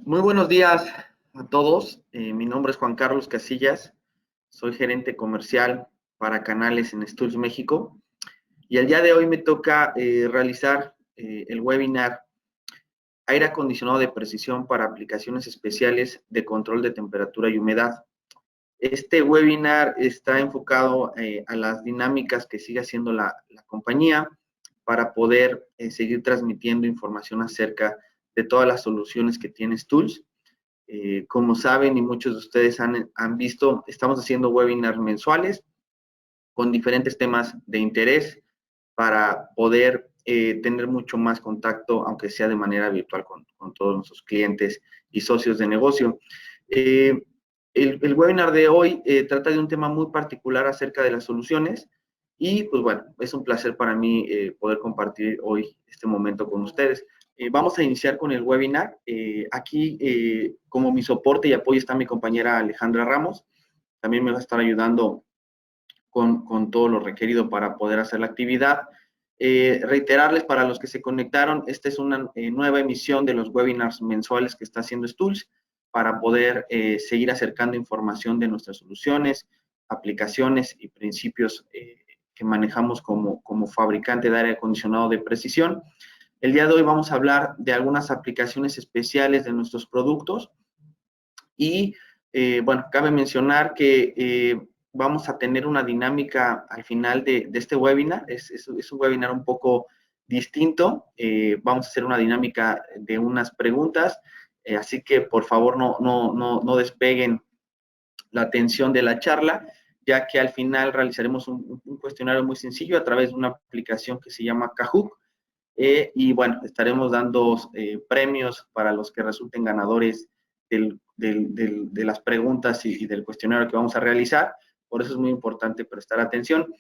Muy buenos días a todos. Mi nombre es Juan Carlos Casillas. Soy gerente comercial para canales en Stools México. Y el día de hoy me toca realizar el webinar Aire acondicionado de precisión para aplicaciones especiales de control de temperatura y humedad. Este webinar está enfocado a las dinámicas que sigue haciendo la compañía para poder seguir transmitiendo información acerca de todas las soluciones que tiene Stools. Como saben y muchos de ustedes han visto, estamos haciendo webinars mensuales con diferentes temas de interés para poder tener mucho más contacto, aunque sea de manera virtual, con todos nuestros clientes y socios de negocio. El webinar de hoy trata de un tema muy particular acerca de las soluciones y pues bueno, es un placer para mí poder compartir hoy este momento con ustedes. Vamos a iniciar con el webinar. Aquí, como mi soporte y apoyo, está mi compañera Alejandra Ramos. También me va a estar ayudando con todo lo requerido para poder hacer la actividad. Reiterarles para los que se conectaron, esta es una nueva emisión de los webinars mensuales que está haciendo Stools para poder seguir acercando información de nuestras soluciones, aplicaciones y principios que manejamos como fabricante de aire acondicionado de precisión. El día de hoy vamos a hablar de algunas aplicaciones especiales de nuestros productos y, bueno, cabe mencionar que vamos a tener una dinámica al final de este webinar. Es un webinar un poco distinto. Vamos a hacer una dinámica de unas preguntas, así que por favor no despeguen la atención de la charla, ya que al final realizaremos un cuestionario muy sencillo a través de una aplicación que se llama Kahoot. Y bueno, estaremos dando premios para los que resulten ganadores de las preguntas y del cuestionario que vamos a realizar. Por eso es muy importante prestar atención.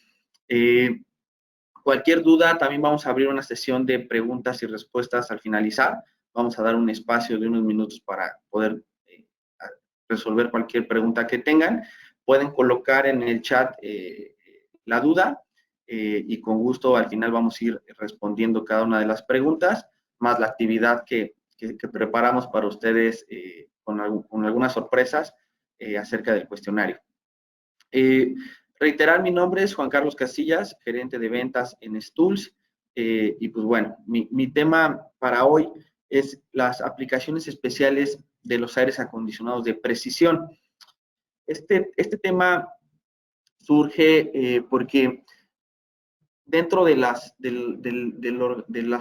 Cualquier duda, también vamos a abrir una sesión de preguntas y respuestas al finalizar. Vamos a dar un espacio de unos minutos para poder resolver cualquier pregunta que tengan. Pueden colocar en el chat la duda y con gusto al final vamos a ir respondiendo cada una de las preguntas, más la actividad que preparamos para ustedes con algunas sorpresas acerca del cuestionario. Reiterar, mi nombre es Juan Carlos Casillas, gerente de ventas en Stools. Y pues bueno, mi tema para hoy es las aplicaciones especiales de los aires acondicionados de precisión. Este tema surge porque dentro de las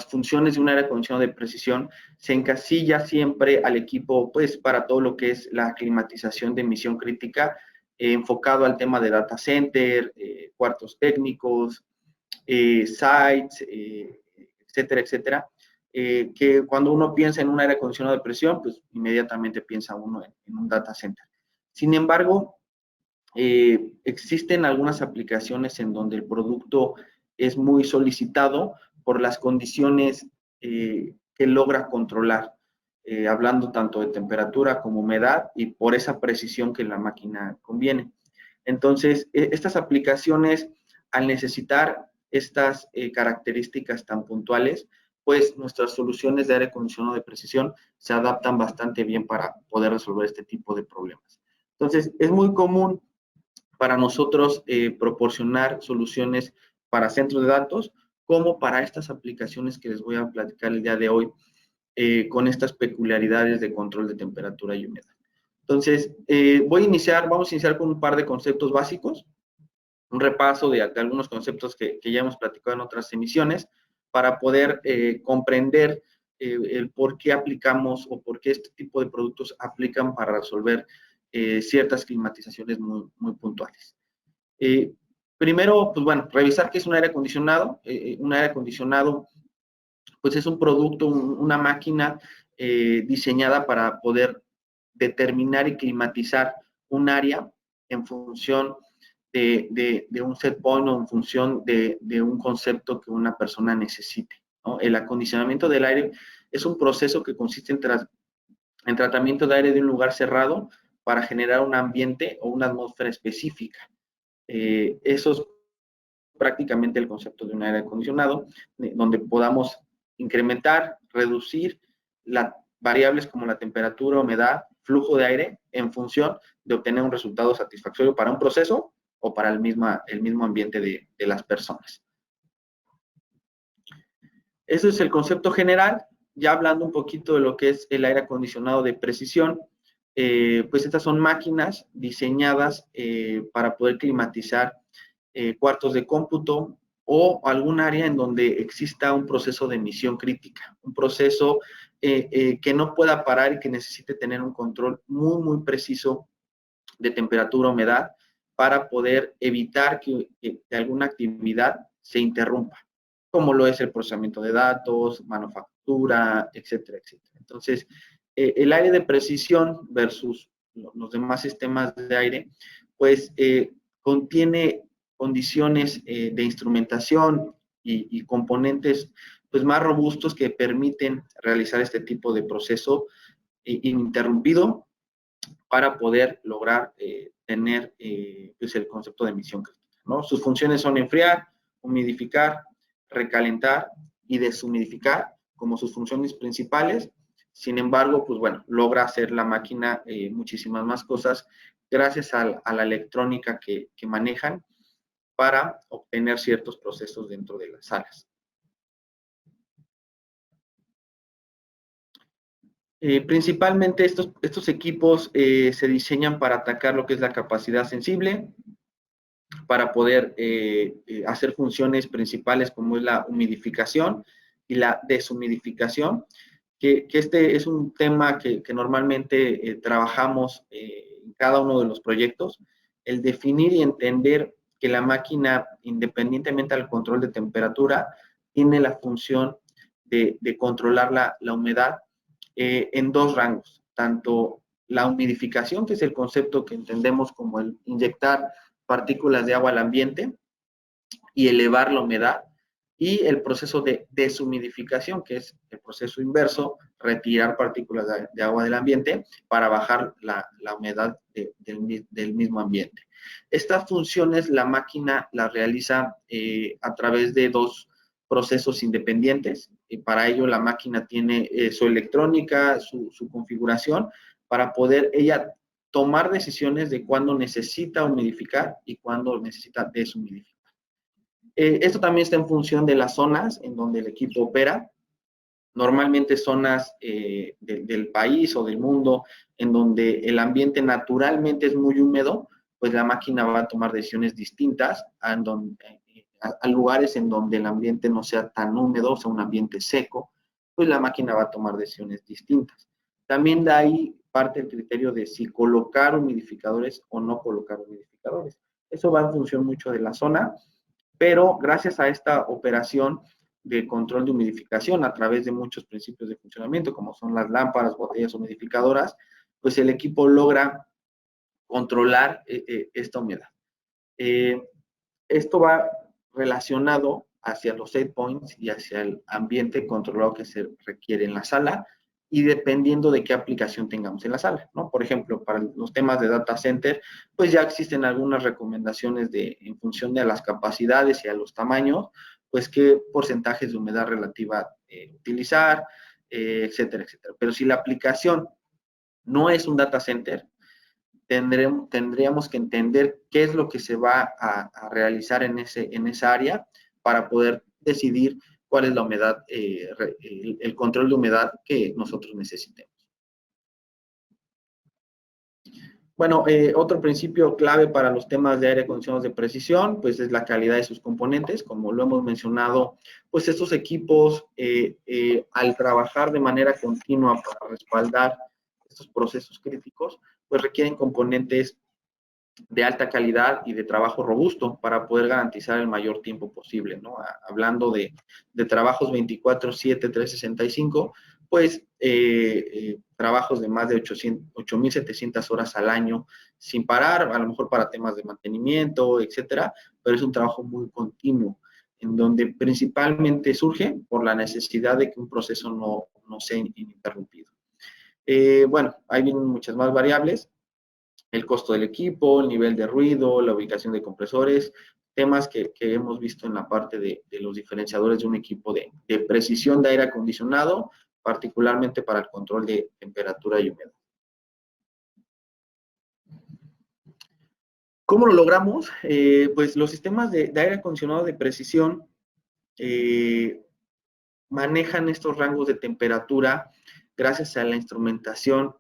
funciones de un aire acondicionado de precisión se encasilla siempre al equipo, pues, para todo lo que es la climatización de emisión crítica, enfocado al tema de data center, cuartos técnicos, sites, etcétera, etcétera. Que cuando uno piensa en un aire acondicionado de presión, pues inmediatamente piensa uno en un data center. Sin embargo, existen algunas aplicaciones en donde el producto es muy solicitado por las condiciones que logra controlar, hablando tanto de temperatura como humedad y por esa precisión que la máquina conviene. Entonces, estas aplicaciones, al necesitar estas características tan puntuales, pues nuestras soluciones de aire acondicionado de precisión se adaptan bastante bien para poder resolver este tipo de problemas. Entonces, es muy común para nosotros proporcionar soluciones para centros de datos, como para estas aplicaciones que les voy a platicar el día de hoy, con estas peculiaridades de control de temperatura y humedad. Entonces, vamos a iniciar con un par de conceptos básicos, un repaso de algunos conceptos que ya hemos platicado en otras emisiones, para poder comprender el por qué aplicamos o por qué este tipo de productos aplican para resolver ciertas climatizaciones muy puntuales. Primero, pues bueno, revisar qué es un aire acondicionado. Un aire acondicionado, pues es un producto, una máquina diseñada para poder determinar y climatizar un área en función de un set point o en función de un concepto que una persona necesite, ¿no? El acondicionamiento del aire es un proceso que consiste en tratamiento de aire de un lugar cerrado para generar un ambiente o una atmósfera específica. Eso es prácticamente el concepto de un aire acondicionado, donde podamos incrementar, reducir la variables como la temperatura, humedad, flujo de aire, en función de obtener un resultado satisfactorio para un proceso o para el mismo ambiente de las personas. Ese es el concepto general. Ya hablando un poquito de lo que es el aire acondicionado de precisión, pues estas son máquinas diseñadas para poder climatizar cuartos de cómputo o algún área en donde exista un proceso de emisión crítica, un proceso que no pueda parar y que necesite tener un control muy, muy preciso de temperatura, humedad, para poder evitar que alguna actividad se interrumpa, como lo es el procesamiento de datos, manufactura, etcétera, etcétera. Entonces, el aire de precisión versus los demás sistemas de aire, pues contiene condiciones de instrumentación y componentes pues más robustos que permiten realizar este tipo de proceso ininterrumpido para poder lograr tener pues el concepto de emisión crítica, ¿no? Sus funciones son enfriar, humidificar, recalentar y deshumidificar como sus funciones principales. Sin embargo, pues bueno, logra hacer la máquina muchísimas más cosas gracias a la electrónica que manejan para obtener ciertos procesos dentro de las salas. Principalmente estos equipos se diseñan para atacar lo que es la capacidad sensible, para poder hacer funciones principales como es la humidificación y la deshumidificación, que este es un tema que normalmente trabajamos en cada uno de los proyectos, el definir y entender que la máquina, independientemente del control de temperatura, tiene la función de controlar la humedad en dos rangos, tanto la humidificación, que es el concepto que entendemos como el inyectar partículas de agua al ambiente y elevar la humedad, y el proceso de deshumidificación, que es el proceso inverso, retirar partículas de agua del ambiente para bajar la humedad del mismo ambiente. Estas funciones la máquina las realiza a través de dos procesos independientes, y para ello la máquina tiene su electrónica, su configuración, para poder ella tomar decisiones de cuándo necesita humidificar y cuándo necesita deshumidificar. Esto también está en función de las zonas en donde el equipo opera. Normalmente zonas del país o del mundo en donde el ambiente naturalmente es muy húmedo, pues la máquina va a tomar decisiones distintas a lugares en donde el ambiente no sea tan húmedo, o sea, un ambiente seco, pues la máquina va a tomar decisiones distintas. También de ahí parte el criterio de si colocar humidificadores o no colocar humidificadores. Eso va en función mucho de la zona, pero gracias a esta operación de control de humidificación a través de muchos principios de funcionamiento, como son las lámparas, botellas humidificadoras, pues el equipo logra controlar esta humedad. Esto va relacionado hacia los set points y hacia el ambiente controlado que se requiere en la sala, y dependiendo de qué aplicación tengamos en la sala, ¿no? Por ejemplo, para los temas de data center, pues ya existen algunas recomendaciones en función de las capacidades y a los tamaños, pues qué porcentajes de humedad relativa utilizar, etcétera, etcétera. Pero si la aplicación no es un data center, tendríamos que entender qué es lo que se va a realizar en esa área para poder decidir cuál es la humedad, el control de humedad que nosotros necesitemos. Bueno, otro principio clave para los temas de aire acondicionados de precisión, pues es la calidad de sus componentes. Como lo hemos mencionado, pues estos equipos, al trabajar de manera continua para respaldar estos procesos críticos, pues requieren componentes de alta calidad y de trabajo robusto para poder garantizar el mayor tiempo posible, ¿no? Hablando de trabajos 24/7, 365, pues trabajos de más de 8,700 horas al año sin parar, a lo mejor para temas de mantenimiento, etcétera, pero es un trabajo muy continuo, en donde principalmente surge por la necesidad de que un proceso no sea ininterrumpido. Bueno, hay muchas más variables, el costo del equipo, el nivel de ruido, la ubicación de compresores, temas que hemos visto en la parte de los diferenciadores de un equipo de precisión de aire acondicionado, particularmente para el control de temperatura y humedad. ¿Cómo lo logramos? Pues los sistemas de aire acondicionado de precisión manejan estos rangos de temperatura gracias a la instrumentación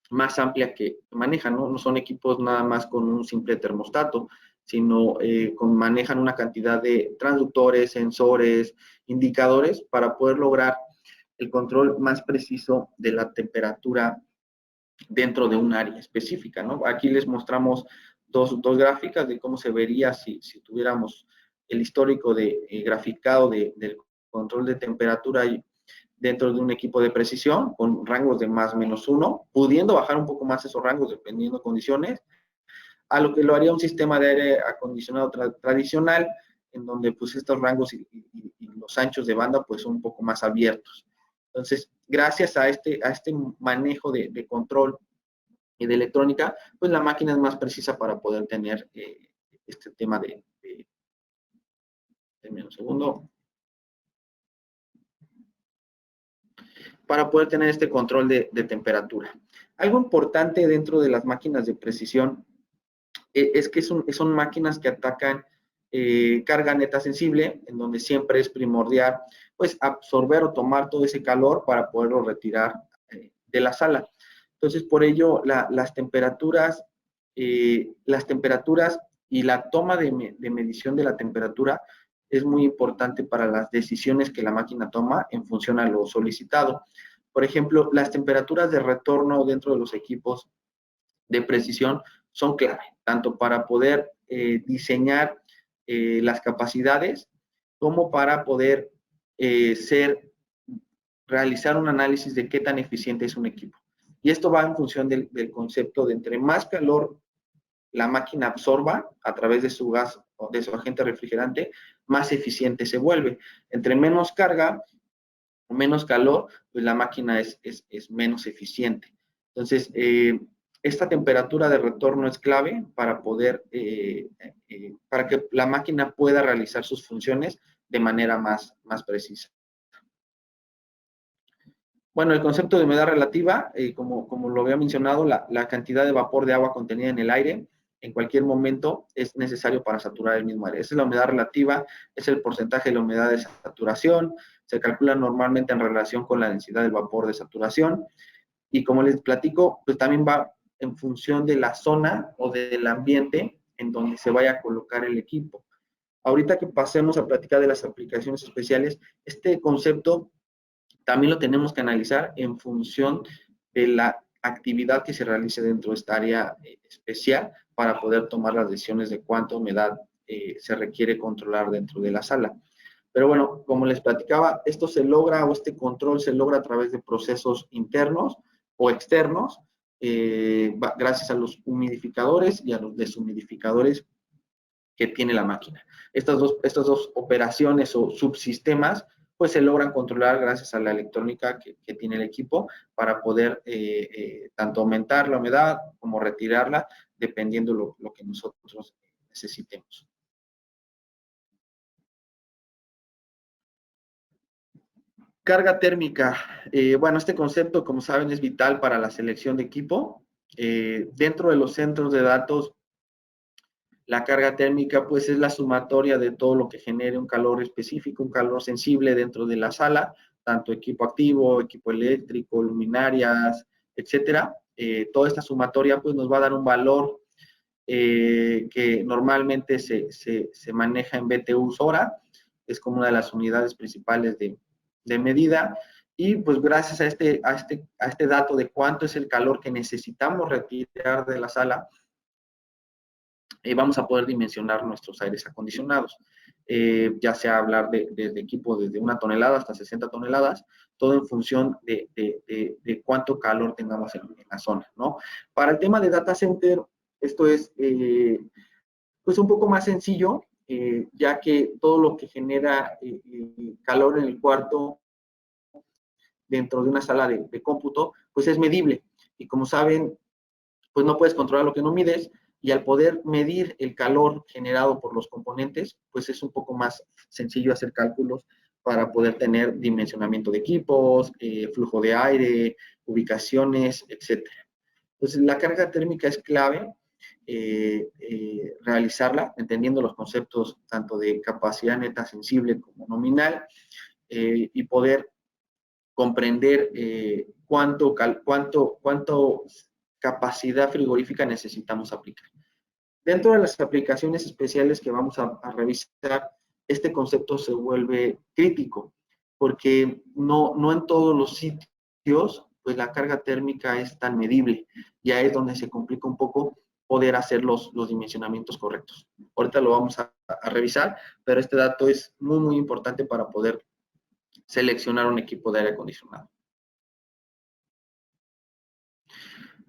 más amplia que manejan, ¿no? No son equipos nada más con un simple termostato, sino manejan una cantidad de transductores, sensores, indicadores para poder lograr el control más preciso de la temperatura dentro de un área específica, ¿no? Aquí les mostramos dos gráficas de cómo se vería si tuviéramos el histórico graficado del control de temperatura dentro de un equipo de precisión con rangos de más o menos 1, pudiendo bajar un poco más esos rangos dependiendo de condiciones, a lo que lo haría un sistema de aire acondicionado tradicional, en donde pues estos rangos y los anchos de banda pues son un poco más abiertos. Entonces, gracias a este manejo de control y de electrónica, pues la máquina es más precisa para poder tener este tema denme un segundo, para poder tener este control de temperatura. Algo importante dentro de las máquinas de precisión es que son máquinas que atacan carga neta sensible, en donde siempre es primordial pues absorber o tomar todo ese calor para poderlo retirar de la sala. Entonces, por ello, las temperaturas y la toma de medición de la temperatura es muy importante para las decisiones que la máquina toma en función a lo solicitado. Por ejemplo, las temperaturas de retorno dentro de los equipos de precisión son clave, tanto para poder diseñar las capacidades como para poder realizar un análisis de qué tan eficiente es un equipo. Y esto va en función del concepto de entre más calor la máquina absorba a través de su gas o de su agente refrigerante, más eficiente se vuelve. Entre menos carga o menos calor, pues la máquina es menos eficiente. Entonces, esta temperatura de retorno es clave para para que la máquina pueda realizar sus funciones de manera más precisa. Bueno, el concepto de humedad relativa, como lo había mencionado, la cantidad de vapor de agua contenida en el aire en cualquier momento es necesario para saturar el mismo aire. Esa es la humedad relativa, es el porcentaje de la humedad de saturación, se calcula normalmente en relación con la densidad del vapor de saturación, y como les platico, pues también va en función de la zona o del ambiente en donde se vaya a colocar el equipo. Ahorita que pasemos a platicar de las aplicaciones especiales, este concepto también lo tenemos que analizar en función de la actividad que se realice dentro de esta área especial para poder tomar las decisiones de cuánta humedad se requiere controlar dentro de la sala. Pero bueno, como les platicaba, esto se logra o este control se logra a través de procesos internos o externos, gracias a los humidificadores y a los deshumidificadores que tiene la máquina. Estas dos operaciones o subsistemas pues se logran controlar gracias a la electrónica que tiene el equipo para poder tanto aumentar la humedad como retirarla dependiendo lo que nosotros necesitemos. Carga térmica. Bueno, este concepto, como saben, es vital para la selección de equipo. Dentro de los centros de datos, la carga térmica, pues, es la sumatoria de todo lo que genere un calor específico, un calor sensible dentro de la sala, tanto equipo activo, equipo eléctrico, luminarias, etcétera. Toda esta sumatoria, pues, nos va a dar un valor que normalmente se maneja en BTUs hora, es como una de las unidades principales de medida, y pues gracias a este dato de cuánto es el calor que necesitamos retirar de la sala, vamos a poder dimensionar nuestros aires acondicionados, ya sea hablar de equipo desde 1 tonelada hasta 60 toneladas, todo en función de cuánto calor tengamos en la zona, ¿no? Para el tema de data center, esto es pues un poco más sencillo, ya que todo lo que genera calor en el cuarto dentro de una sala de cómputo, pues es medible. Y como saben, pues no puedes controlar lo que no mides, y al poder medir el calor generado por los componentes, pues es un poco más sencillo hacer cálculos para poder tener dimensionamiento de equipos, flujo de aire, ubicaciones, etcétera. Entonces, la carga térmica es clave realizarla, entendiendo los conceptos tanto de capacidad neta sensible como nominal, y poder comprender cuánto capacidad frigorífica necesitamos aplicar. Dentro de las aplicaciones especiales que vamos a revisar, este concepto se vuelve crítico, porque no en todos los sitios, pues la carga térmica es tan medible. Ya es donde se complica un poco poder hacer los dimensionamientos correctos. Ahorita lo vamos a revisar, pero este dato es muy, muy importante para poder seleccionar un equipo de aire acondicionado.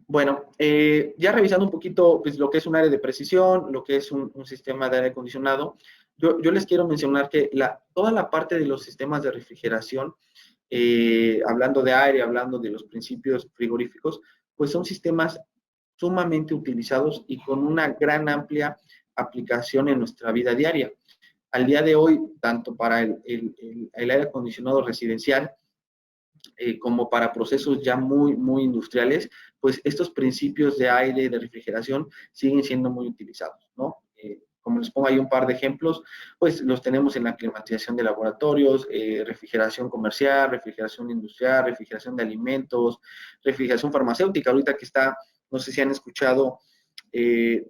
Bueno, ya revisando un poquito pues, lo que es un área de precisión, lo que es un sistema de aire acondicionado, yo les quiero mencionar que toda la parte de los sistemas de refrigeración, hablando de aire, hablando de los principios frigoríficos, pues son sistemas sumamente utilizados y con una gran amplia aplicación en nuestra vida diaria. Al día de hoy, tanto para el aire acondicionado residencial, como para procesos ya muy, muy industriales, pues estos principios de aire y de refrigeración siguen siendo muy utilizados, ¿no? Como les pongo ahí un par de ejemplos, pues los tenemos en la climatización de laboratorios, refrigeración comercial, refrigeración industrial, refrigeración de alimentos, refrigeración farmacéutica, ahorita que está, no sé si han escuchado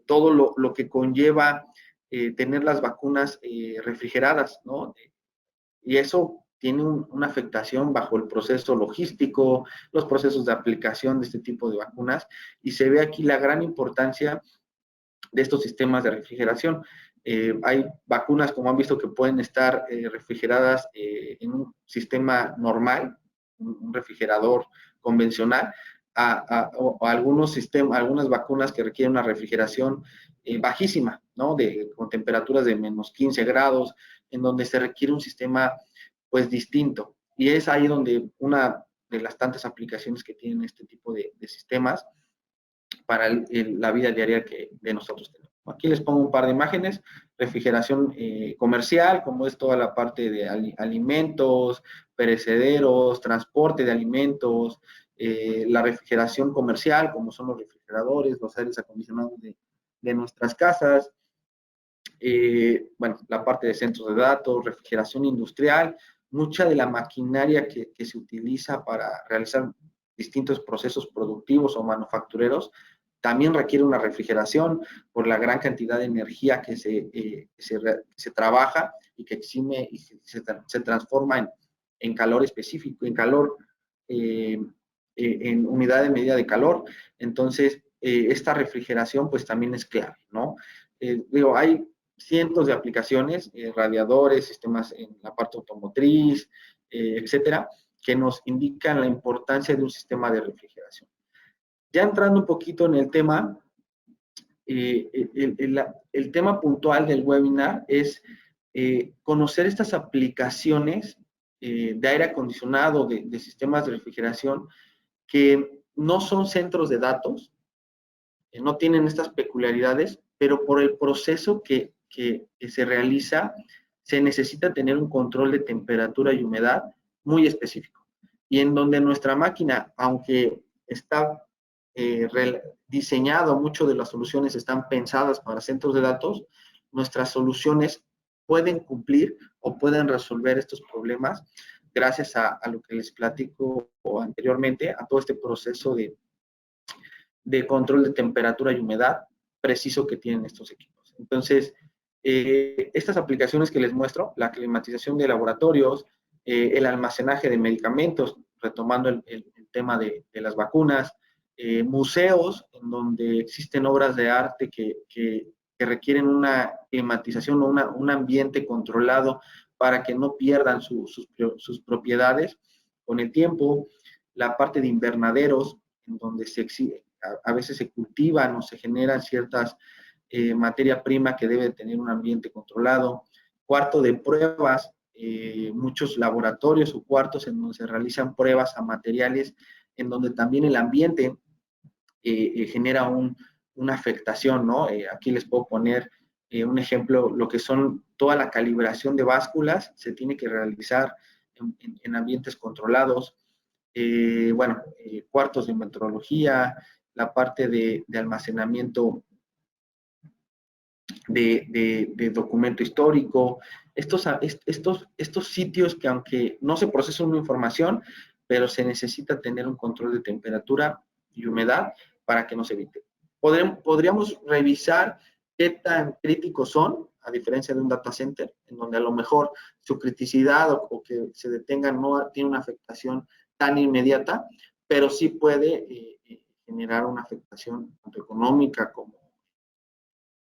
todo lo que conlleva tener las vacunas refrigeradas, ¿no? Y eso tiene una afectación bajo el proceso logístico, los procesos de aplicación de este tipo de vacunas, y se ve aquí la gran importancia de estos sistemas de refrigeración. Hay vacunas, como han visto, que pueden estar refrigeradas en un sistema normal, un refrigerador convencional, o algunas vacunas que requieren una refrigeración bajísima, ¿no? Con temperaturas de menos 15 grados, en donde se requiere un sistema pues distinto. Y es ahí donde una de las tantas aplicaciones que tienen este tipo de sistemas para la vida diaria que de nosotros tenemos. Aquí les pongo un par de imágenes, refrigeración comercial, como es toda la parte de alimentos, perecederos, transporte de alimentos, la refrigeración comercial, como son los refrigeradores, los aires acondicionados de nuestras casas, bueno, la parte de centros de datos, refrigeración industrial, mucha de la maquinaria que se utiliza para realizar distintos procesos productivos o manufactureros, también requiere una refrigeración por la gran cantidad de energía que se trabaja y que exime y se transforma en calor específico, en calor, en unidad de medida de calor. Entonces, esta refrigeración pues también es clave, ¿no? Digo, hay cientos de aplicaciones, radiadores, sistemas en la parte automotriz, etcétera, que nos indican la importancia de un sistema de refrigeración. Ya entrando un poquito en el tema, el tema puntual del webinar es conocer estas aplicaciones de aire acondicionado, de sistemas de refrigeración, que no son centros de datos, no tienen estas peculiaridades, pero por el proceso que se realiza, se necesita tener un control de temperatura y humedad muy específico. Y en donde nuestra máquina, aunque está diseñado, muchas de las soluciones están pensadas para centros de datos, nuestras soluciones pueden cumplir o pueden resolver estos problemas gracias a lo que les platico anteriormente, a todo este proceso de control de temperatura y humedad preciso que tienen estos equipos. Entonces, estas aplicaciones que les muestro, la climatización de laboratorios, el almacenaje de medicamentos, retomando el tema de las vacunas, museos en donde existen obras de arte que requieren una climatización o un ambiente controlado para que no pierdan sus propiedades con el tiempo, la parte de invernaderos, en donde a veces se cultivan o se generan ciertas materia prima que debe tener un ambiente controlado, cuarto de pruebas, muchos laboratorios o cuartos en donde se realizan pruebas a materiales, en donde también el ambiente genera una afectación, ¿no? Aquí les puedo poner Un ejemplo, lo que son toda la calibración de básculas se tiene que realizar en ambientes controlados. Bueno, cuartos de metrología, la parte de almacenamiento de documento histórico, estos sitios que aunque no se procesa una información, pero se necesita tener un control de temperatura y humedad para que no se evite. Podríamos revisar qué tan críticos son, a diferencia de un data center, en donde a lo mejor su criticidad o que se detengan no tiene una afectación tan inmediata, pero sí puede generar una afectación tanto económica como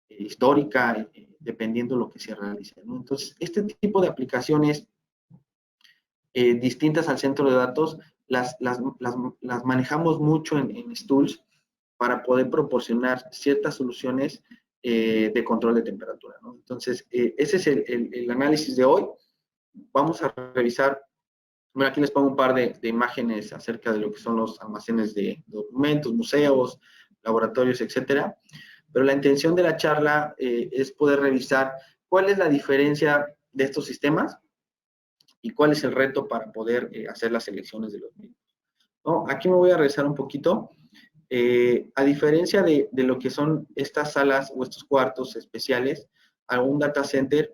histórica, dependiendo de lo que se realice, ¿no? Entonces, este tipo de aplicaciones distintas al centro de datos las manejamos mucho en Stools para poder proporcionar ciertas soluciones de control de temperatura, ¿no? Entonces, ese es el análisis de hoy. Vamos a revisar, bueno, aquí les pongo un par de imágenes acerca de lo que son los almacenes de documentos, museos, laboratorios, etcétera. Pero la intención de la charla es poder revisar cuál es la diferencia de estos sistemas y cuál es el reto para poder hacer las selecciones de los mismos, ¿no? Aquí me voy a regresar un poquito. A diferencia de lo que son estas salas o estos cuartos especiales, a un data center,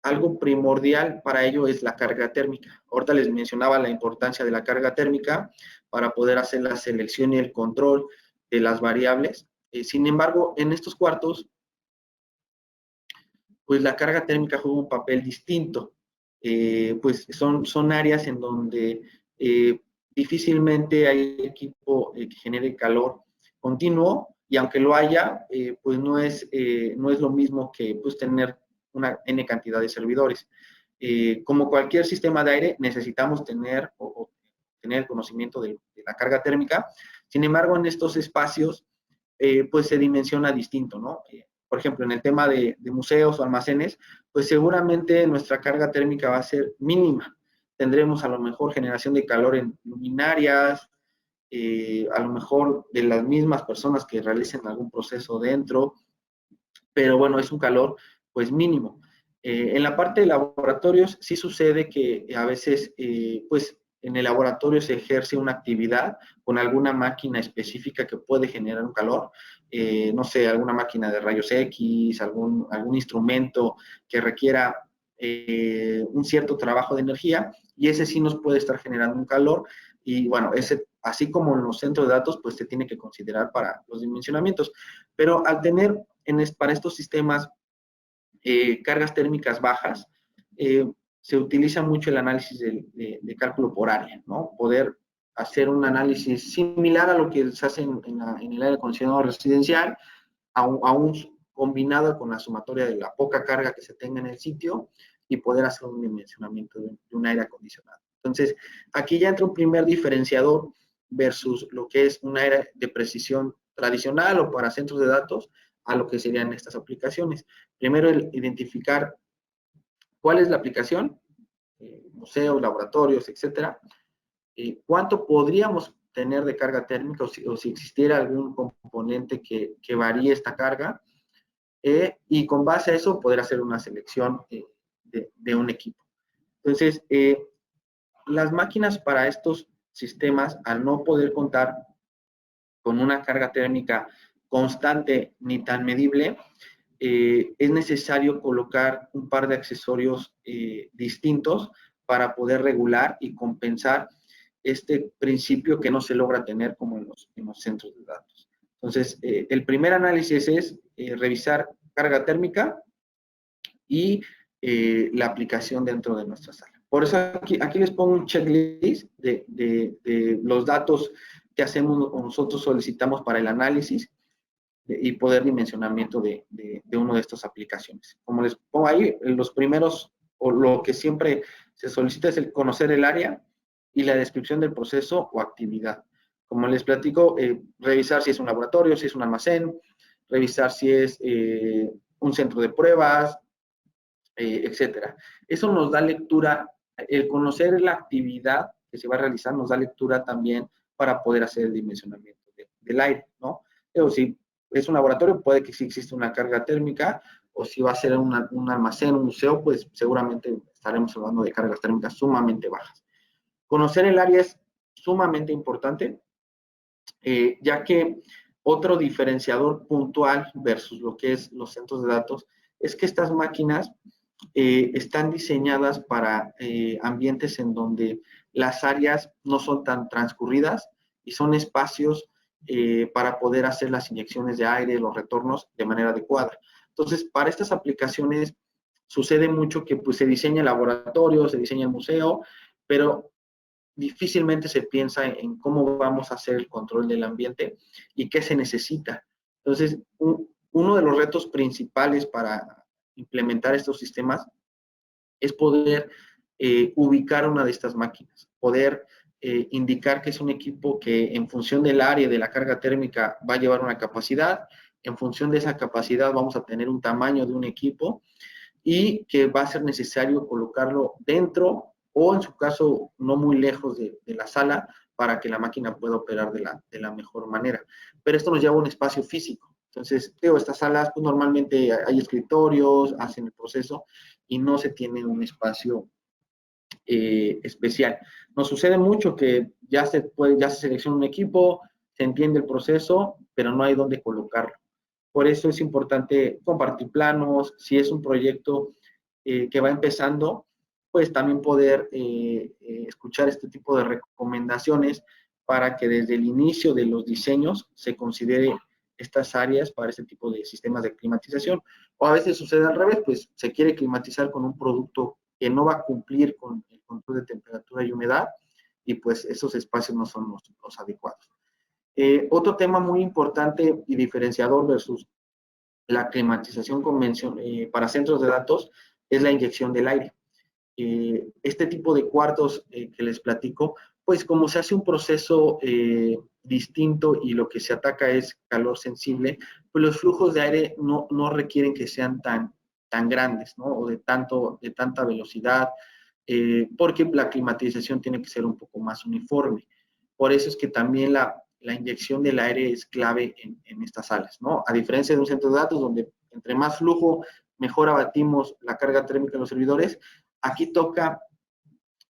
algo primordial para ello es la carga térmica. Ahorita les mencionaba la importancia de la carga térmica para poder hacer la selección y el control de las variables. Sin embargo, en estos cuartos, pues la carga térmica juega un papel distinto. Pues son áreas en donde difícilmente hay equipo que genere calor continuo, y aunque lo haya, pues no es lo mismo que pues, tener una N cantidad de servidores. Como cualquier sistema de aire, necesitamos tener tener conocimiento de la carga térmica. Sin embargo, en estos espacios, pues se dimensiona distinto, ¿no? Por ejemplo, en el tema de museos o almacenes, pues seguramente nuestra carga térmica va a ser mínima. Tendremos a lo mejor generación de calor en luminarias, a lo mejor de las mismas personas que realicen algún proceso dentro, pero bueno, es un calor pues mínimo. En la parte de laboratorios sí sucede que a veces pues en el laboratorio se ejerce una actividad con alguna máquina específica que puede generar un calor, no sé, alguna máquina de rayos X, algún instrumento que requiera un cierto trabajo de energía, y ese sí nos puede estar generando un calor, y bueno, ese, así como en los centros de datos, pues se tiene que considerar para los dimensionamientos. Pero al tener para estos sistemas cargas térmicas bajas, se utiliza mucho el análisis de cálculo por área, ¿no? Poder hacer un análisis similar a lo que se hace en el aire acondicionado residencial, aún combinado con la sumatoria de la poca carga que se tenga en el sitio, y poder hacer un dimensionamiento de un aire acondicionado. Entonces, aquí ya entra un primer diferenciador versus lo que es un aire de precisión tradicional o para centros de datos, a lo que serían estas aplicaciones. Primero, el identificar cuál es la aplicación, museos, laboratorios, etcétera, cuánto podríamos tener de carga térmica, o si existiera algún componente que varíe esta carga, y con base a eso poder hacer una selección de un equipo. Entonces, las máquinas para estos sistemas, al no poder contar con una carga térmica constante ni tan medible, es necesario colocar un par de accesorios distintos para poder regular y compensar este principio que no se logra tener como en los centros de datos. Entonces, el primer análisis es revisar carga térmica y la aplicación dentro de nuestra sala. Por eso aquí les pongo un checklist de los datos que hacemos o nosotros solicitamos para el análisis y poder dimensionamiento de una de estas aplicaciones. Como les pongo ahí, los primeros, o lo que siempre se solicita, es conocer el área y la descripción del proceso o actividad. Como les platico, revisar si es un laboratorio, si es un almacén, revisar si es un centro de pruebas, etcétera. Eso nos da lectura, el conocer la actividad que se va a realizar nos da lectura también para poder hacer el dimensionamiento del aire, ¿no? Pero si es un laboratorio, puede que sí exista una carga térmica, o si va a ser un almacén, un museo, pues seguramente estaremos hablando de cargas térmicas sumamente bajas. Conocer el área es sumamente importante, ya que otro diferenciador puntual versus lo que es los centros de datos es que estas máquinas están diseñadas para ambientes en donde las áreas no son tan transcurridas y son espacios para poder hacer las inyecciones de aire, los retornos de manera adecuada. Entonces, para estas aplicaciones sucede mucho que pues, se diseña el laboratorio, se diseña el museo, pero difícilmente se piensa en cómo vamos a hacer el control del ambiente y qué se necesita. Entonces, uno de los retos principales para implementar estos sistemas es poder ubicar una de estas máquinas, poder indicar que es un equipo que en función del área de la carga térmica va a llevar una capacidad, en función de esa capacidad vamos a tener un tamaño de un equipo y que va a ser necesario colocarlo dentro o en su caso no muy lejos de la sala para que la máquina pueda operar de la mejor manera. Pero esto nos lleva a un espacio físico. Entonces, estas salas pues, normalmente hay escritorios, hacen el proceso y no se tiene un espacio especial. Nos sucede mucho que ya se selecciona un equipo, se entiende el proceso, pero no hay dónde colocarlo. Por eso es importante compartir planos, si es un proyecto que va empezando, pues también poder escuchar este tipo de recomendaciones para que desde el inicio de los diseños se considere estas áreas para este tipo de sistemas de climatización. O a veces sucede al revés, pues se quiere climatizar con un producto que no va a cumplir con el control de temperatura y humedad y pues esos espacios no son los adecuados. Otro tema muy importante y diferenciador versus la climatización para centros de datos es la inyección del aire. Este tipo de cuartos que les platico, pues como se hace un proceso distinto y lo que se ataca es calor sensible, pues los flujos de aire no requieren que sean tan grandes, ¿no? O de tanta velocidad, porque la climatización tiene que ser un poco más uniforme. Por eso es que también la inyección del aire es clave en estas salas, ¿no? A diferencia de un centro de datos donde entre más flujo, mejor abatimos la carga térmica en los servidores, aquí toca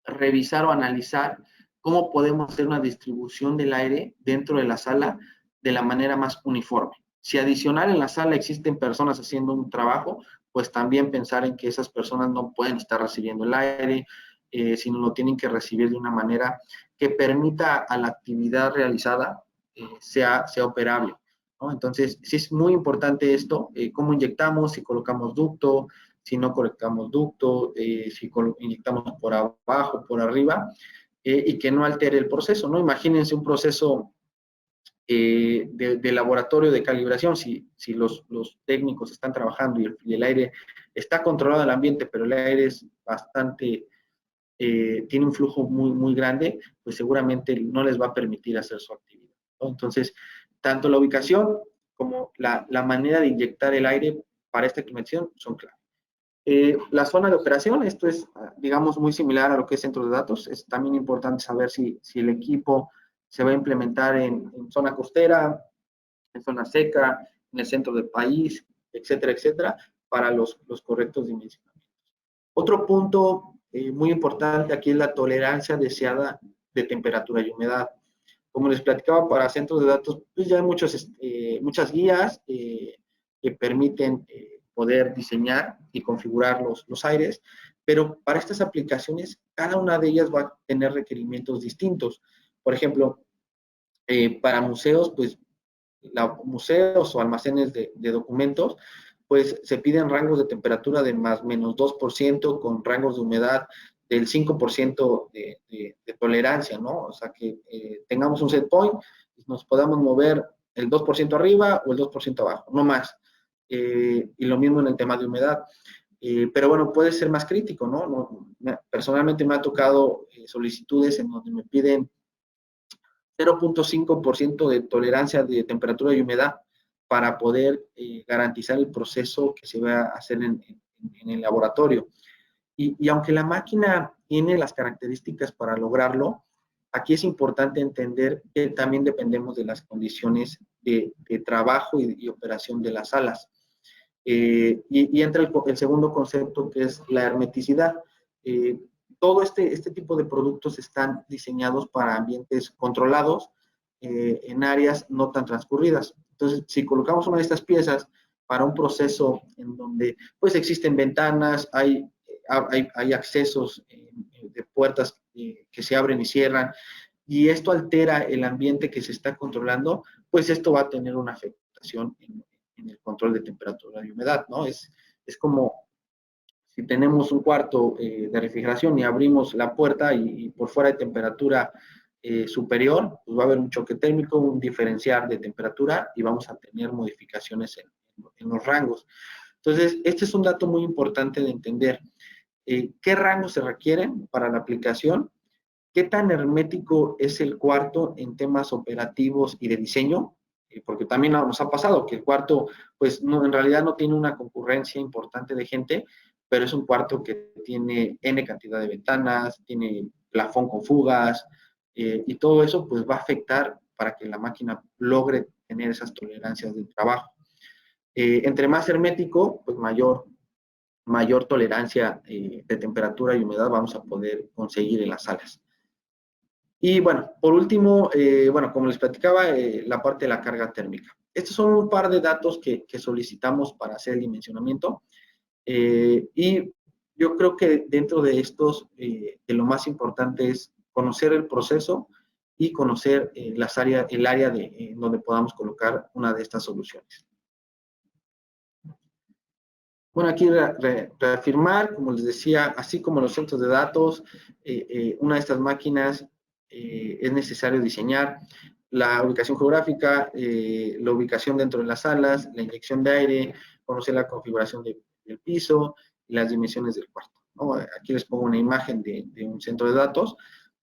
revisar o analizar cómo podemos hacer una distribución del aire dentro de la sala de la manera más uniforme. Si adicional en la sala existen personas haciendo un trabajo, pues también pensar en que esas personas no pueden estar recibiendo el aire, sino lo tienen que recibir de una manera que permita a la actividad realizada sea operable, ¿no? Entonces, sí es muy importante esto, cómo inyectamos, si colocamos ducto, si no colocamos ducto, si inyectamos por abajo, por arriba, y que no altere el proceso, ¿no? Imagínense un proceso de laboratorio de calibración, si los técnicos están trabajando y el aire está controlado el ambiente, pero el aire es bastante, tiene un flujo muy grande, pues seguramente no les va a permitir hacer su actividad, ¿no? Entonces, tanto la ubicación como la manera de inyectar el aire para esta climatización son clave. La zona de operación, esto es, digamos, muy similar a lo que es centro de datos. Es también importante saber si el equipo se va a implementar en zona costera, en zona seca, en el centro del país, etcétera, etcétera, para los correctos dimensionamientos. Otro punto muy importante aquí es la tolerancia deseada de temperatura y humedad. Como les platicaba, para centros de datos, pues ya hay muchas guías que permiten poder diseñar y configurar los aires, pero para estas aplicaciones, cada una de ellas va a tener requerimientos distintos. Por ejemplo, para museos, pues museos o almacenes de documentos, pues se piden rangos de temperatura de más menos 2% con rangos de humedad del 5% de tolerancia, ¿no? O sea, que tengamos un set point y nos podamos mover el 2% arriba o el 2% abajo, no más. Y lo mismo en el tema de humedad. Pero bueno, puede ser más crítico, ¿no? Personalmente me ha tocado solicitudes en donde me piden 0.5% de tolerancia de temperatura y humedad para poder garantizar el proceso que se va a hacer en el laboratorio. Y aunque la máquina tiene las características para lograrlo, aquí es importante entender que también dependemos de las condiciones de trabajo y operación de las salas. Y entra el segundo concepto, que es la hermeticidad. Todo este tipo de productos están diseñados para ambientes controlados, en áreas no tan transcurridas. Entonces, si colocamos una de estas piezas para un proceso en donde pues existen ventanas, hay accesos de puertas que se abren y cierran, y esto altera el ambiente que se está controlando, pues esto va a tener una afectación en el control de temperatura y humedad, ¿no? Es como si tenemos un cuarto de refrigeración y abrimos la puerta y por fuera hay temperatura superior, pues va a haber un choque térmico, un diferencial de temperatura y vamos a tener modificaciones en los rangos. Entonces, este es un dato muy importante de entender. ¿Qué rangos se requieren para la aplicación? ¿Qué tan hermético es el cuarto en temas operativos y de diseño? Porque también nos ha pasado que el cuarto, pues no, en realidad no tiene una concurrencia importante de gente, pero es un cuarto que tiene N cantidad de ventanas, tiene plafón con fugas, y todo eso pues va a afectar para que la máquina logre tener esas tolerancias de trabajo. Entre más hermético, pues mayor tolerancia de temperatura y humedad vamos a poder conseguir en las salas. Y bueno, por último, bueno, como les platicaba, la parte de la carga térmica. Estos son un par de datos que solicitamos para hacer el dimensionamiento. Y yo creo que dentro de estos, de lo más importante es conocer el proceso y conocer el área donde podamos colocar una de estas soluciones. Bueno, aquí reafirmar, como les decía, así como los centros de datos, una de estas máquinas es necesario diseñar la ubicación geográfica, la ubicación dentro de las salas, la inyección de aire, conocer la configuración del piso y las dimensiones del cuarto, ¿no? Aquí les pongo una imagen de un centro de datos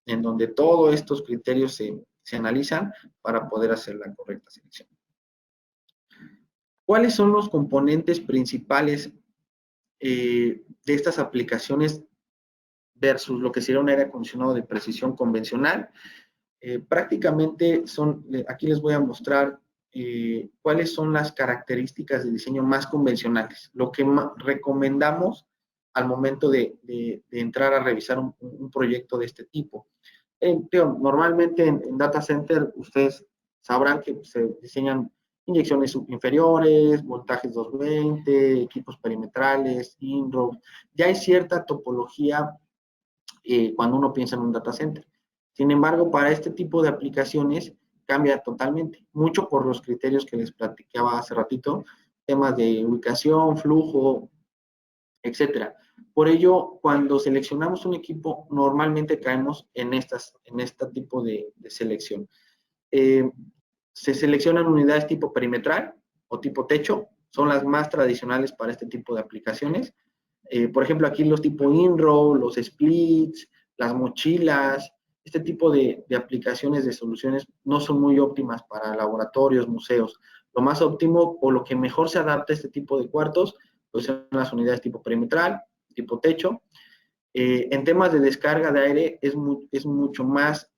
en donde todos estos criterios se analizan para poder hacer la correcta selección. ¿Cuáles son los componentes principales de estas aplicaciones versus lo que sería un aire acondicionado de precisión convencional? Prácticamente aquí les voy a mostrar cuáles son las características de diseño más convencionales, lo que recomendamos al momento de entrar a revisar un proyecto de este tipo. Normalmente en data center ustedes sabrán que se diseñan inyecciones inferiores, voltajes 220, equipos perimetrales, in-row. Ya hay cierta topología cuando uno piensa en un data center. Sin embargo, para este tipo de aplicaciones cambia totalmente, mucho por los criterios que les platicaba hace ratito, temas de ubicación, flujo, etcétera. Por ello, cuando seleccionamos un equipo, normalmente caemos en este tipo de selección. Se seleccionan unidades tipo perimetral o tipo techo, son las más tradicionales para este tipo de aplicaciones. Por ejemplo, aquí los tipo in-row, los splits, las mochilas, este tipo de aplicaciones de soluciones no son muy óptimas para laboratorios, museos. Lo más óptimo o lo que mejor se adapta a este tipo de cuartos, pues son las unidades tipo perimetral, tipo techo. En temas de descarga de aire es mucho más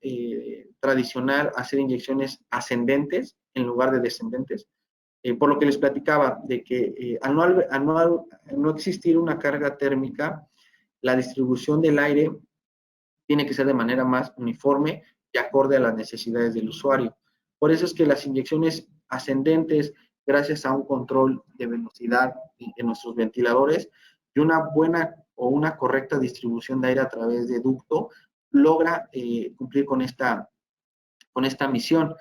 tradicional hacer inyecciones ascendentes en lugar de descendentes. Por lo que les platicaba, de que al no existir una carga térmica, la distribución del aire tiene que ser de manera más uniforme y acorde a las necesidades del usuario. Por eso es que las inyecciones ascendentes, gracias a un control de velocidad en nuestros ventiladores y una buena o una correcta distribución de aire a través de ducto, logra cumplir con esta misión.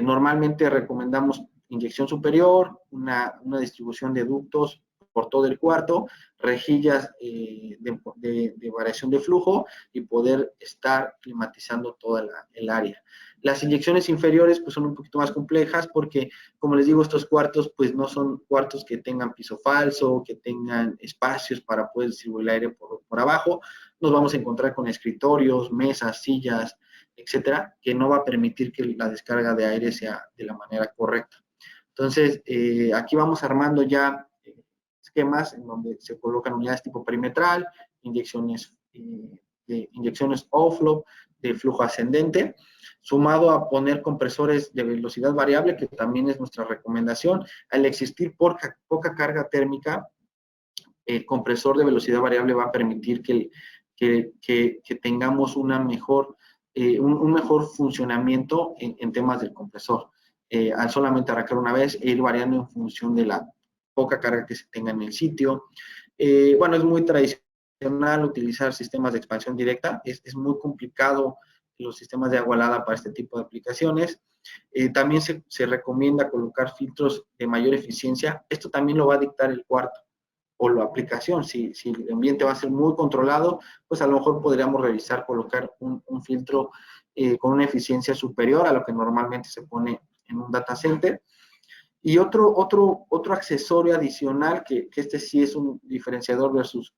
Normalmente recomendamos inyección superior, una distribución de ductos por todo el cuarto, rejillas de variación de flujo y poder estar climatizando toda el área. Las inyecciones inferiores pues son un poquito más complejas porque, como les digo, estos cuartos pues no son cuartos que tengan piso falso, que tengan espacios para poder distribuir el aire por abajo. Nos vamos a encontrar con escritorios, mesas, sillas, etcétera, que no va a permitir que la descarga de aire sea de la manera correcta. Entonces, aquí vamos armando ya esquemas en donde se colocan unidades tipo perimetral, inyecciones offload, de flujo ascendente, sumado a poner compresores de velocidad variable, que también es nuestra recomendación. Al existir poca carga térmica, el compresor de velocidad variable va a permitir que tengamos un mejor funcionamiento en temas del compresor. Al solamente arrancar una vez e ir variando en función de la poca carga que se tenga en el sitio. Bueno, es muy tradicional utilizar sistemas de expansión directa. Es muy complicado los sistemas de agua helada para este tipo de aplicaciones. También se recomienda colocar filtros de mayor eficiencia. Esto también lo va a dictar el cuarto o la aplicación. Si el ambiente va a ser muy controlado, pues a lo mejor podríamos revisar colocar un filtro con una eficiencia superior a lo que normalmente se pone en un data center. Y otro accesorio adicional, que este sí es un diferenciador versus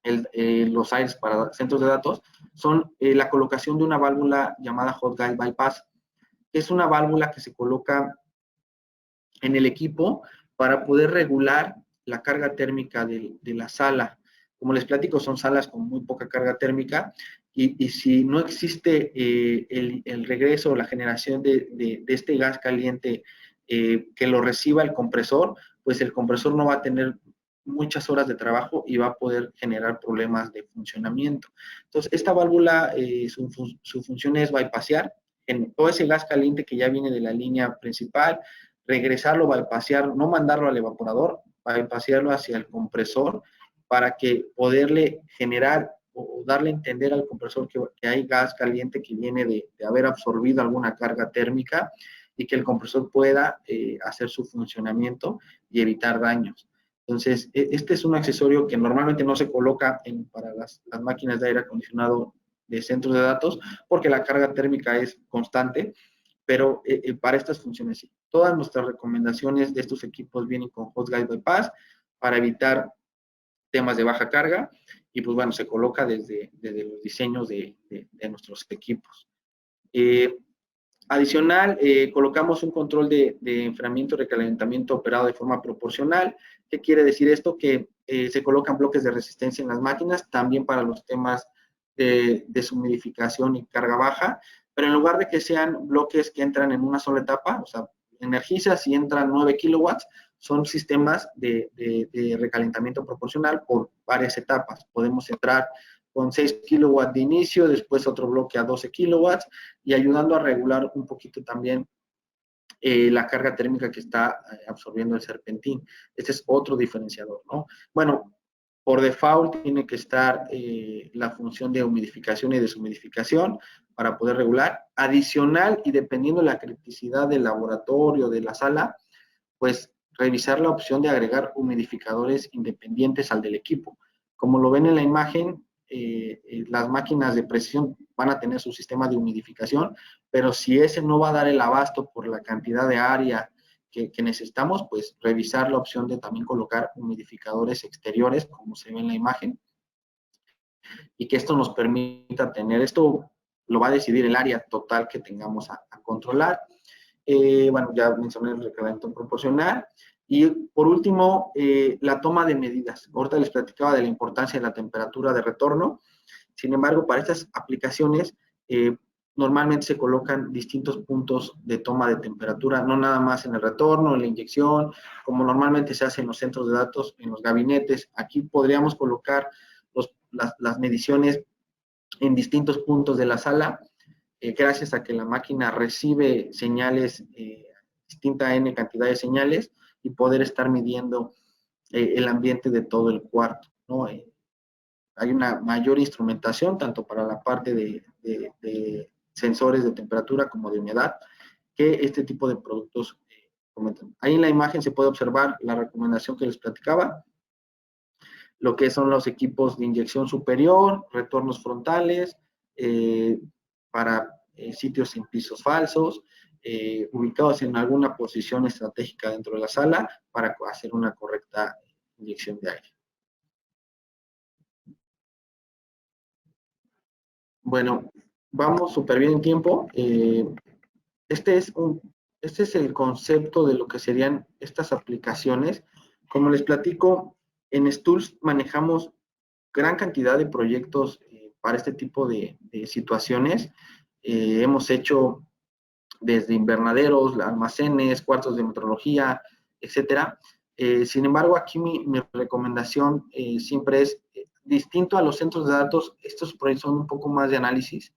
los AIRs para centros de datos, son la colocación de una válvula llamada Hot Guide Bypass, que es una válvula que se coloca en el equipo para poder regular la carga térmica de la sala. Como les platico, son salas con muy poca carga térmica y si no existe el regreso o la generación de este gas caliente que lo reciba el compresor, pues el compresor no va a tener muchas horas de trabajo y va a poder generar problemas de funcionamiento. Entonces, esta válvula, su función es bypassear en todo ese gas caliente que ya viene de la línea principal, regresarlo, bypassear, no mandarlo al evaporador, bypassearlo hacia el compresor para que poderle generar o darle a entender al compresor que hay gas caliente que viene de haber absorbido alguna carga térmica y que el compresor pueda hacer su funcionamiento y evitar daños. Entonces, este es un accesorio que normalmente no se coloca para las máquinas de aire acondicionado de centros de datos porque la carga térmica es constante, pero para estas funciones sí. Todas nuestras recomendaciones de estos equipos vienen con Hot Guide Bypass para evitar temas de baja carga y pues bueno, se coloca desde los diseños de nuestros equipos. Adicional, colocamos un control de enfriamiento y recalentamiento operado de forma proporcional. ¿Qué quiere decir esto? Que se colocan bloques de resistencia en las máquinas, también para los temas de deshumidificación y carga baja, pero en lugar de que sean bloques que entran en una sola etapa, o sea, Energisa, si entran 9 kilowatts, son sistemas de recalentamiento proporcional por varias etapas. Podemos entrar con 6 kilowatts de inicio, después otro bloque a 12 kilowatts, y ayudando a regular un poquito también la carga térmica que está absorbiendo el serpentín. Este es otro diferenciador, ¿no? Bueno, por default tiene que estar la función de humidificación y deshumidificación para poder regular. Adicional, y dependiendo de la criticidad del laboratorio, de la sala, pues revisar la opción de agregar humidificadores independientes al del equipo. Como lo ven en la imagen, las máquinas de precisión van a tener su sistema de humidificación, pero si ese no va a dar el abasto por la cantidad de área que necesitamos, pues revisar la opción de también colocar humidificadores exteriores, como se ve en la imagen, y que esto nos permita tener, esto lo va a decidir el área total que tengamos a controlar. Bueno, ya mencioné el recalentamiento proporcional. Y por último, la toma de medidas. Ahorita les platicaba de la importancia de la temperatura de retorno. Sin embargo, para estas aplicaciones, normalmente se colocan distintos puntos de toma de temperatura, no nada más en el retorno, en la inyección, como normalmente se hace en los centros de datos, en los gabinetes. Aquí podríamos colocar las mediciones en distintos puntos de la sala, gracias a que la máquina recibe señales, distinta N cantidad de señales, y poder estar midiendo el ambiente de todo el cuarto, ¿no? Hay una mayor instrumentación, tanto para la parte de sensores de temperatura como de humedad, que este tipo de productos comentan. Ahí en la imagen se puede observar la recomendación que les platicaba, lo que son los equipos de inyección superior, retornos frontales, para sitios en pisos falsos, ubicados en alguna posición estratégica dentro de la sala para hacer una correcta inyección de aire. Bueno, vamos súper bien en tiempo. Este es el concepto de lo que serían estas aplicaciones. Como les platico, en Stools manejamos gran cantidad de proyectos para este tipo de situaciones. Hemos hecho desde invernaderos, almacenes, cuartos de metrología, etcétera. Sin embargo, aquí mi recomendación siempre es, distinto a los centros de datos, estos proyectos son un poco más de análisis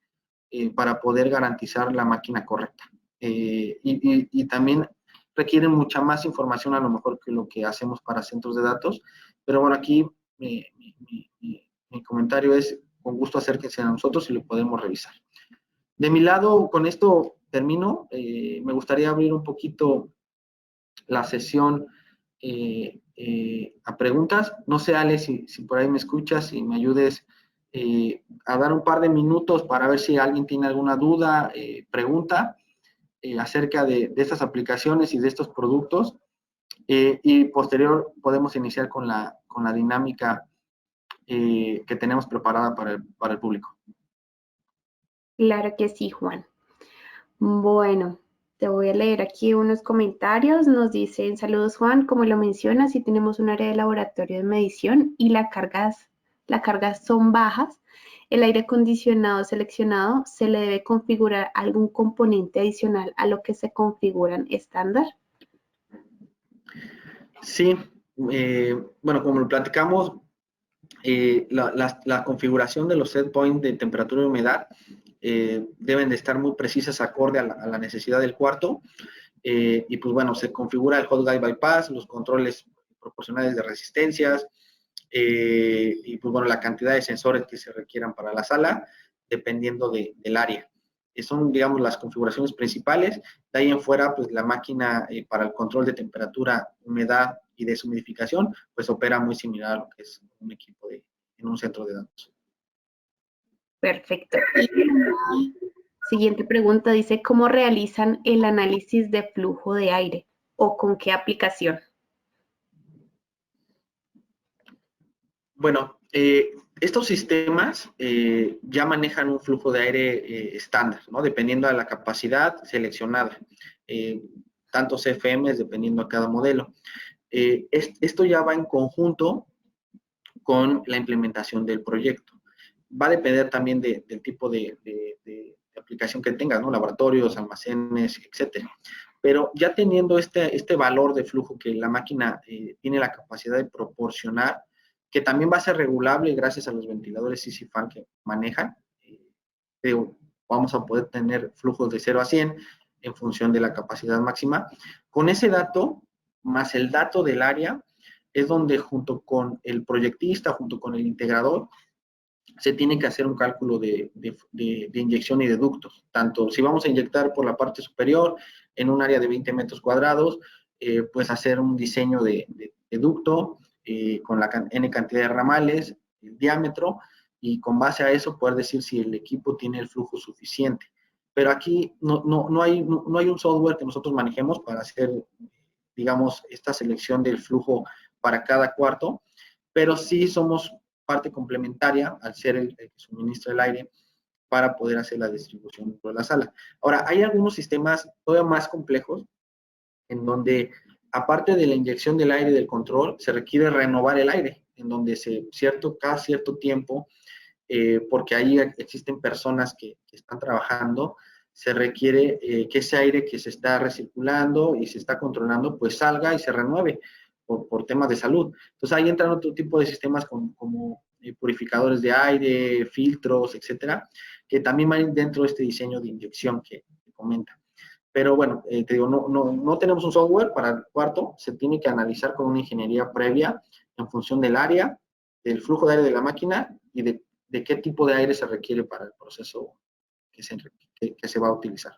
para poder garantizar la máquina correcta. Y también requieren mucha más información a lo mejor que lo que hacemos para centros de datos, pero bueno, aquí mi comentario es, con gusto acérquense a nosotros y lo podemos revisar. De mi lado, con esto termino. Me gustaría abrir un poquito la sesión a preguntas. No sé, Ale, si por ahí me escuchas y me ayudes a dar un par de minutos para ver si alguien tiene alguna duda, pregunta acerca de estas aplicaciones y de estos productos. Y posterior podemos iniciar con la dinámica que tenemos preparada para el público. Claro que sí, Juan. Bueno, te voy a leer aquí unos comentarios. Nos dicen, saludos Juan, como lo mencionas, si tenemos un área de laboratorio de medición y las cargas son bajas, el aire acondicionado seleccionado, ¿se le debe configurar algún componente adicional a lo que se configuran estándar? Sí, bueno, como lo platicamos, la configuración de los set points de temperatura y humedad deben de estar muy precisas acorde a la necesidad del cuarto. Y pues bueno, se configura el hot guide bypass, los controles proporcionales de resistencias, y pues bueno, la cantidad de sensores que se requieran para la sala, dependiendo del área. Son, digamos, las configuraciones principales. De ahí en fuera, pues la máquina para el control de temperatura, humedad y deshumidificación, pues opera muy similar a lo que es un equipo en un centro de datos. Perfecto. Y siguiente pregunta dice, ¿cómo realizan el análisis de flujo de aire o con qué aplicación? Bueno, estos sistemas ya manejan un flujo de aire estándar, ¿no? Dependiendo de la capacidad seleccionada, tantos CFMs dependiendo de cada modelo. Esto ya va en conjunto con la implementación del proyecto. Va a depender también del tipo de aplicación que tengas, ¿no? Laboratorios, almacenes, etcétera. Pero ya teniendo este valor de flujo que la máquina tiene la capacidad de proporcionar, que también va a ser regulable gracias a los ventiladores CC Fan que manejan, vamos a poder tener flujos de 0 a 100 en función de la capacidad máxima. Con ese dato, más el dato del área, es donde junto con el proyectista, junto con el integrador, se tiene que hacer un cálculo de inyección y de ductos. Tanto si vamos a inyectar por la parte superior en un área de 20 metros cuadrados, pues hacer un diseño de ducto con la N cantidad de ramales, el diámetro, y con base a eso poder decir si el equipo tiene el flujo suficiente. Pero aquí no hay un software que nosotros manejemos para hacer, digamos, esta selección del flujo para cada cuarto, pero sí somos parte complementaria al ser el que suministra el aire para poder hacer la distribución dentro de la sala. Ahora, hay algunos sistemas todavía más complejos en donde, aparte de la inyección del aire y del control, se requiere renovar el aire, en donde cada cierto tiempo, porque ahí existen personas que están trabajando, se requiere que ese aire que se está recirculando y se está controlando, pues salga y se renueve por temas de salud. Entonces ahí entran otro tipo de sistemas como purificadores de aire, filtros, etcétera, que también van dentro de este diseño de inyección que comenta. Pero bueno, te digo, no tenemos un software para el cuarto, se tiene que analizar con una ingeniería previa en función del área, del flujo de aire de la máquina y de qué tipo de aire se requiere para el proceso que se va a utilizar.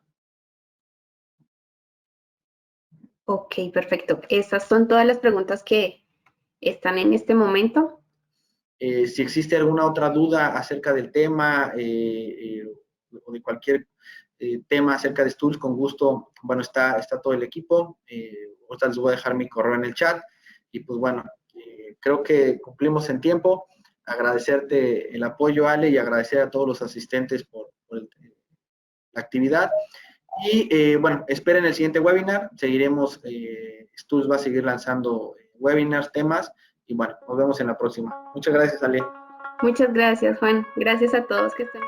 Ok, perfecto. Esas son todas las preguntas que están en este momento. Si existe alguna otra duda acerca del tema o de cualquier tema acerca de Stools, con gusto, bueno, está todo el equipo. Ahorita les voy a dejar mi correo en el chat. Y pues bueno, creo que cumplimos en tiempo. Agradecerte el apoyo, Ale, y agradecer a todos los asistentes por la actividad. Y bueno, esperen el siguiente webinar. Seguiremos, Stools va a seguir lanzando webinars, temas. Y bueno, nos vemos en la próxima. Muchas gracias, Ale. Muchas gracias, Juan. Gracias a todos que están.